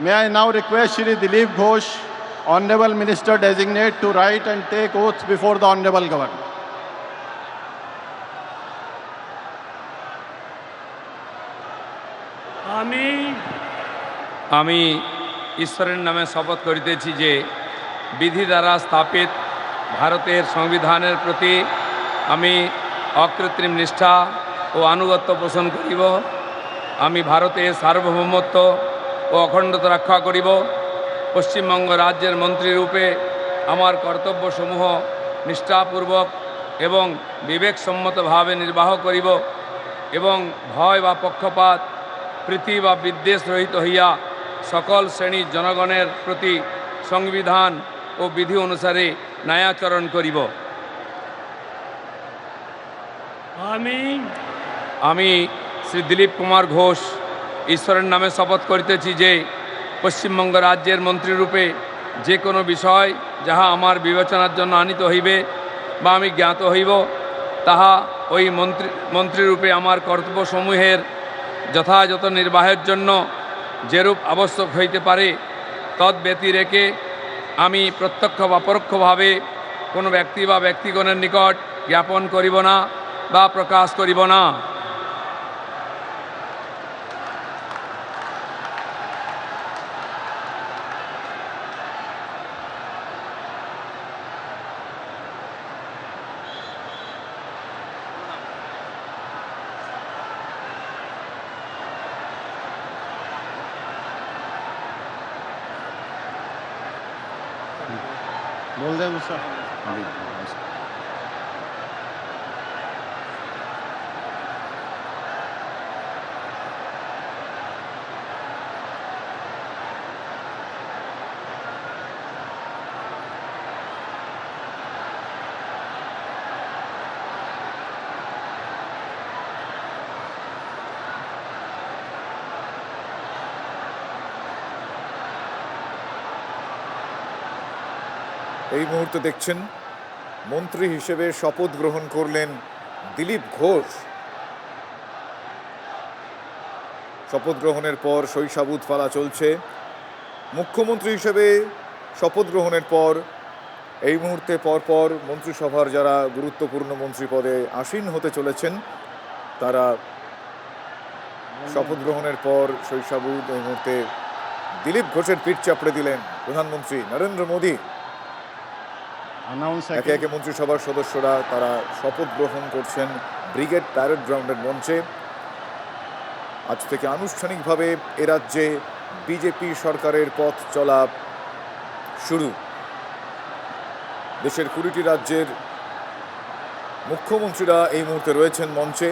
May I now request Shri Dilip Ghosh, Honorable Minister Designate, to write and take oath before the Honorable Governor. আমি ঈশ্বরের নামে শপথ করিতেছি যে বিধি দ্বারা স্থাপিত ভারতের সংবিধানের প্রতি আমি অকৃত্রিম নিষ্ঠা ও আনুগত্য পোষণ করিব। আমি ভারতের সার্বভৌমত্ব ও অখণ্ডতা রক্ষা করিব। পশ্চিমবঙ্গ রাজ্যের মন্ত্রীরূপে আমার কর্তব্যসমূহ নিষ্ঠাপূর্বক এবং বিবেকসম্মতভাবে নির্বাহ করিব এবং ভয় বা পক্ষপাত প্রীতি বা বিদ্বেষ রহিত হইয়া সকল শ্রেণীর জনগণের প্রতি সংবিধান ও বিধি অনুসারে ন্যায়াচরণ করিব। আমি শ্রী দিলীপ কুমার ঘোষ ঈশ্বরের নামে শপথ করিতেছি যে পশ্চিমবঙ্গ রাজ্যের মন্ত্রীরূপে যে কোনো বিষয় যাহা আমার বিবেচনার জন্য আনিত হইবে বা আমি জ্ঞাত হইব, তাহা ওই মন্ত্রীরূপে আমার কর্তব্যসমূহের যথাযথ নির্বাহের জন্য যেরূপ আবশ্যক হইতে পারে তদ্ব্যতিরেকে আমি প্রত্যক্ষ বা পরোক্ষভাবে কোনো ব্যক্তি বা ব্যক্তিগণের নিকট জ্ঞাপন করিব না বা প্রকাশ করিব না। बोल दे मुझसे। এই মুহূর্তে দেখছেন মন্ত্রী হিসেবে শপথ গ্রহণ করলেন দিলীপ ঘোষ। শপথ গ্রহণের পর শৈশাবুত পালা চলছে। মুখ্যমন্ত্রী হিসেবে শপথ গ্রহণের পর এই মুহূর্তে পরপর মন্ত্রিসভার যারা গুরুত্বপূর্ণ মন্ত্রী পদে আসীন হতে চলেছেন তারা শপথ গ্রহণের পর শৈশাবুত এই মুহূর্তে দিলীপ ঘোষের পিঠ চাপড়ে দিলেন প্রধানমন্ত্রী নরেন্দ্র মোদী। একে একে মন্ত্রিসভার সদস্যরা তারা শপথ গ্রহণ করছেন ব্রিগেড প্যারেড গ্রাউন্ডের মঞ্চে। আজ থেকে আনুষ্ঠানিকভাবে এ রাজ্যে বিজেপি সরকারের পথ চলা শুরু। দেশের 20টি রাজ্যের মুখ্যমন্ত্রীরা এই মুহূর্তে রয়েছেন মঞ্চে।